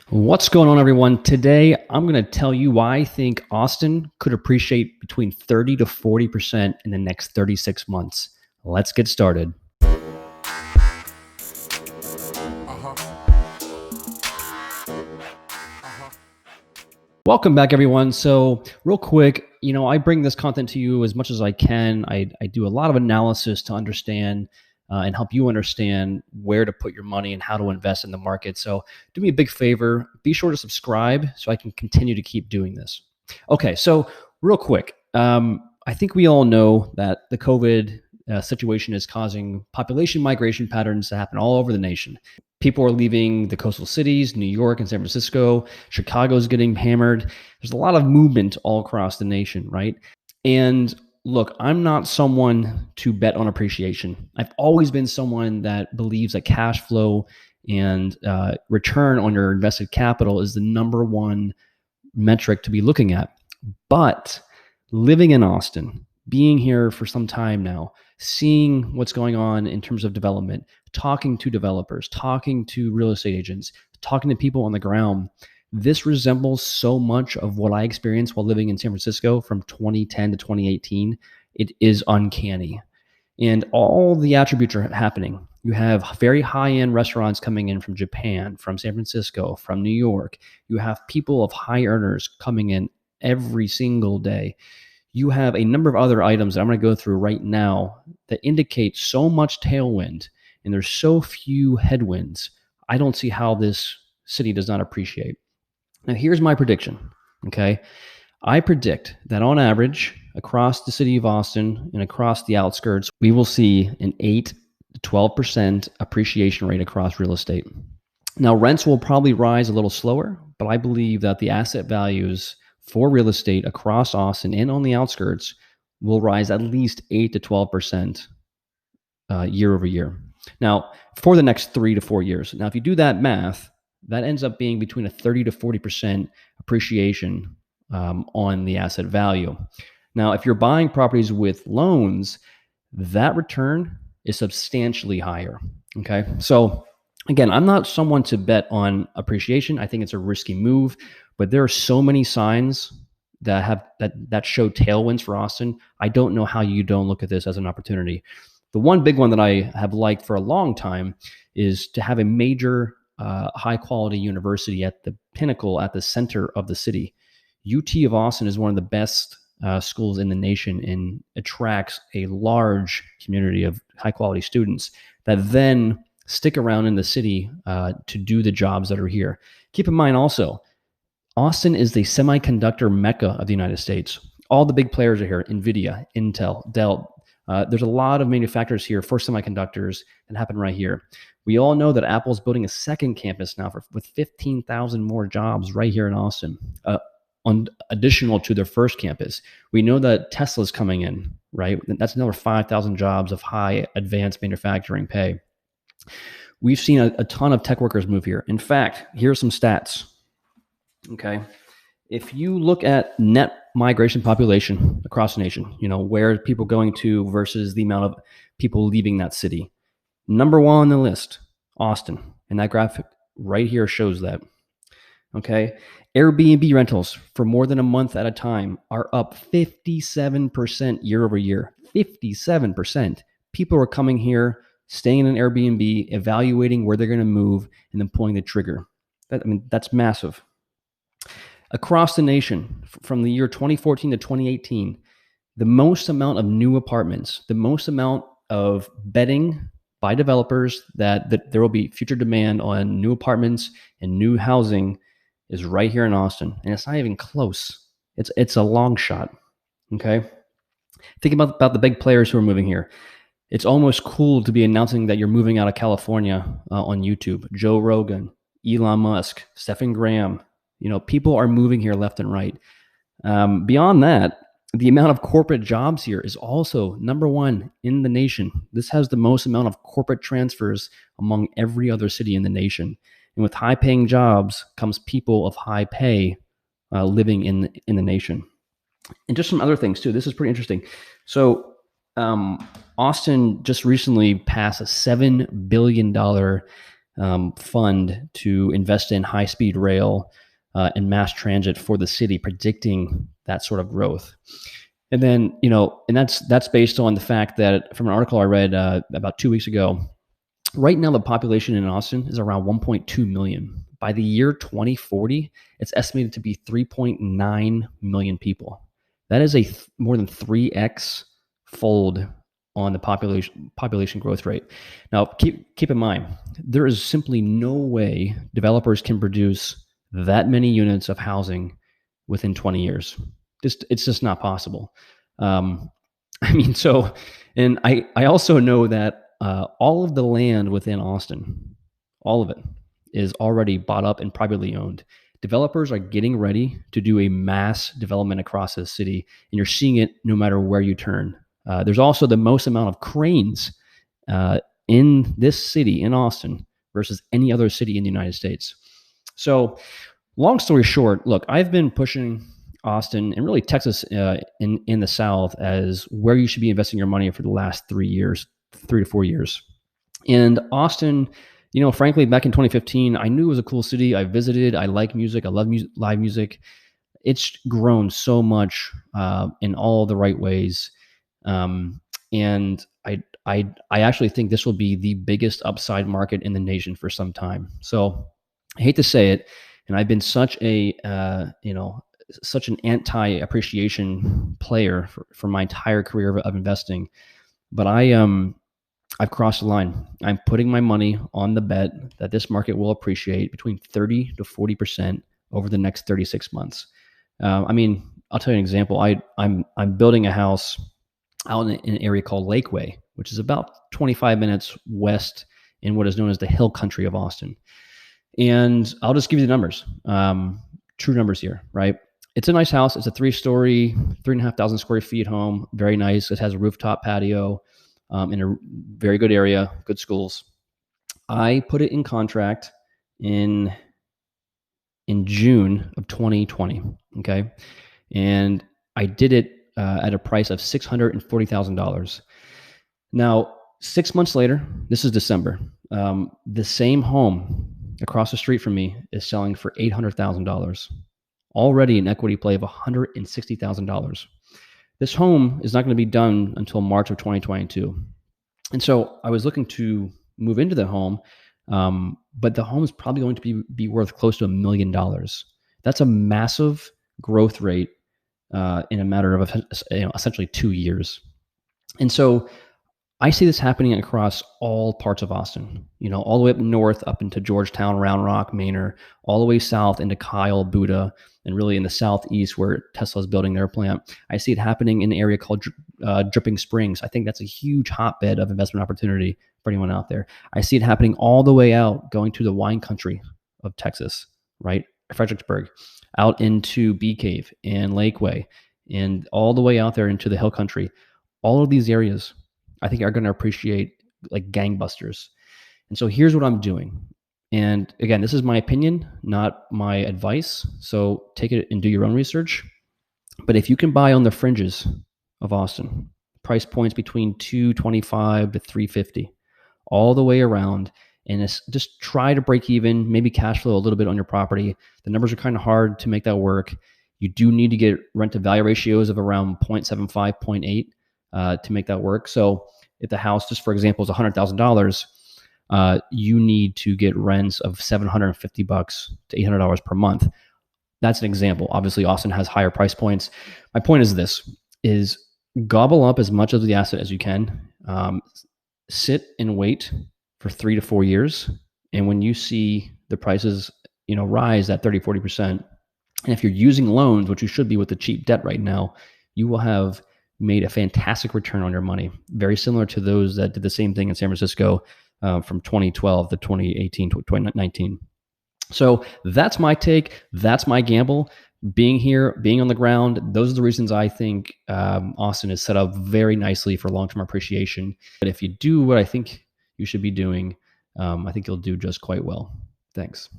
What's going on, everyone? Today, I'm going to tell you why I think Austin could appreciate between 30 to 40% in the next 36 months. Let's get started. Welcome back, everyone. So, real quick, I bring this content to you as much as I can. I do a lot of analysis to understand and help you understand where to put your money and how to invest in the market. So, do me a big favor, be sure to subscribe so I can continue to keep doing this. Okay, so real quick, I think we all know that the COVID situation is causing population migration patterns to happen all over the nation. People are leaving the coastal cities, New York and San Francisco. Chicago's getting hammered. There's a lot of movement all across the nation, right? And look, I'm not someone to bet on appreciation. I've always been someone that believes that cash flow and return on your invested capital is the number one metric to be looking at. But living in Austin, being here for some time now, seeing what's going on in terms of development, talking to developers, talking to real estate agents, talking to people on the ground, this resembles so much of what I experienced while living in San Francisco from 2010 to 2018. It is uncanny. And all the attributes are happening. You have very high-end restaurants coming in from Japan, from San Francisco, from New York. You have people of high earners coming in every single day. You have a number of other items that I'm going to go through right now that indicate so much tailwind, and there's so few headwinds. I don't see how this city does not appreciate. Now, here's my prediction, okay? I predict that on average, across the city of Austin and across the outskirts, we will see an 8 to 12% appreciation rate across real estate. Now, rents will probably rise a little slower, but I believe that the asset values for real estate across Austin and on the outskirts will rise at least 8 to 12% year over year. Now, for the next 3 to 4 years. Now, if you do that math, that ends up being between a 30 to 40% appreciation on the asset value. Now, if you're buying properties with loans, that return is substantially higher. Okay. So again, I'm not someone to bet on appreciation. I think it's a risky move, but there are so many signs that show tailwinds for Austin. I don't know how you don't look at this as an opportunity. The one big one that I have liked for a long time is to have a major high quality university at the pinnacle, at the center of the city. UT of Austin is one of the best schools in the nation and attracts a large community of high quality students that then stick around in the city to do the jobs that are here. Keep in mind also, Austin is the semiconductor mecca of the United States. All the big players are here: NVIDIA, Intel, Dell. There's a lot of manufacturers here for semiconductors that happen right here. We all know that Apple's building a second campus now with 15,000 more jobs right here in Austin, on additional to their first campus. We know that Tesla's coming in, right? That's another 5,000 jobs of high advanced manufacturing pay. We've seen a ton of tech workers move here. In fact, here's some stats. Okay. If you look at net migration population across the nation, where are people going to versus the amount of people leaving that city, number one on the list, Austin. And that graphic right here shows that. Okay. Airbnb rentals for more than a month at a time are up 57% year over year. 57%. People are coming here, staying in an Airbnb, evaluating where they're going to move, and then pulling the trigger. That's massive. Across the nation, from the year 2014 to 2018, the most amount of new apartments, the most amount of betting by developers that there will be future demand on new apartments and new housing is right here in Austin. And it's not even close. It's a long shot. Okay. Think about the big players who are moving here. It's almost cool to be announcing that you're moving out of California on YouTube. Joe Rogan, Elon Musk, Stephen Graham. People are moving here left and right. Beyond that, the amount of corporate jobs here is also number one in the nation. This has the most amount of corporate transfers among every other city in the nation. And with high-paying jobs comes people of high pay living in the nation. And just some other things too. This is pretty interesting. So Austin just recently passed a $7 billion fund to invest in high-speed rail and mass transit for the city, predicting that sort of growth. And then, and that's based on the fact that from an article I read about 2 weeks ago. Right now, the population in Austin is around 1.2 million. By the year 2040, it's estimated to be 3.9 million people. That is more than 3x fold on the population growth rate. Now, keep in mind, there is simply no way developers can produce that many units of housing within 20 years. It's just not possible. And I also know that all of the land within Austin, all of it, is already bought up and privately owned. Developers are getting ready to do a mass development across the city, and you're seeing it no matter where you turn. There's also the most amount of cranes in this city, in Austin, versus any other city in the United States. So, long story short, look, I've been pushing Austin and really Texas in the South as where you should be investing your money for the last 3 to 4 years. And Austin, frankly, back in 2015, I knew it was a cool city. I visited. I like music. I love live music. It's grown so much in all the right ways. And I actually think this will be the biggest upside market in the nation for some time. So I hate to say it, and I've been such an anti-appreciation player for my entire career of investing, but I've crossed the line. I'm putting my money on the bet that this market will appreciate between 30 to 40% over the next 36 months. I'll tell you an example. I'm building a house out in an area called Lakeway, which is about 25 minutes west in what is known as the Hill Country of Austin. And I'll just give you the numbers, true numbers here, right? It's a nice house. It's a 3-story, 3,500 square feet home. Very nice. It has a rooftop patio in a very good area, good schools. I put it in contract in June of 2020. Okay. And I did it at a price of $640,000. Now, 6 months later, this is December, the same home across the street from me is selling for $800,000. Already an equity play of $160,000. This home is not going to be done until March of 2022. And so I was looking to move into the home, but the home is probably going to be worth close to $1 million. That's a massive growth rate in a matter of essentially 2 years. And so I see this happening across all parts of Austin, all the way up north, up into Georgetown, Round Rock, Manor, all the way south into Kyle, Buda, and really in the southeast where Tesla is building their plant. I see it happening in an area called Dripping Springs. I think that's a huge hotbed of investment opportunity for anyone out there. I see it happening all the way out, going to the wine country of Texas, right? Fredericksburg, out into Bee Cave and Lakeway, and all the way out there into the Hill Country. All of these areas, I think, are going to appreciate like gangbusters. And so here's what I'm doing. And again, this is my opinion, not my advice. So take it and do your own research. But if you can buy on the fringes of Austin, price points between $225 to $350, all the way around, and just try to break even, maybe cash flow a little bit on your property. The numbers are kind of hard to make that work. You do need to get rent to value ratios of around 0.75, 0.8 to make that work. So if the house, just for example, is $100,000, you need to get rents of $750 to $800 per month. That's an example. Obviously, Austin has higher price points. My point is this: is gobble up as much of the asset as you can. Sit and wait for 3 to 4 years, and when you see the prices, rise at 30, 40%, and if you're using loans, which you should be with the cheap debt right now, you will have made a fantastic return on your money, very similar to those that did the same thing in San Francisco from 2012 to 2018 to 2019. So that's my take. That's my gamble. Being here, being on the ground, those are the reasons I think Austin is set up very nicely for long-term appreciation. But if you do what I think you should be doing, I think you'll do just quite well. Thanks.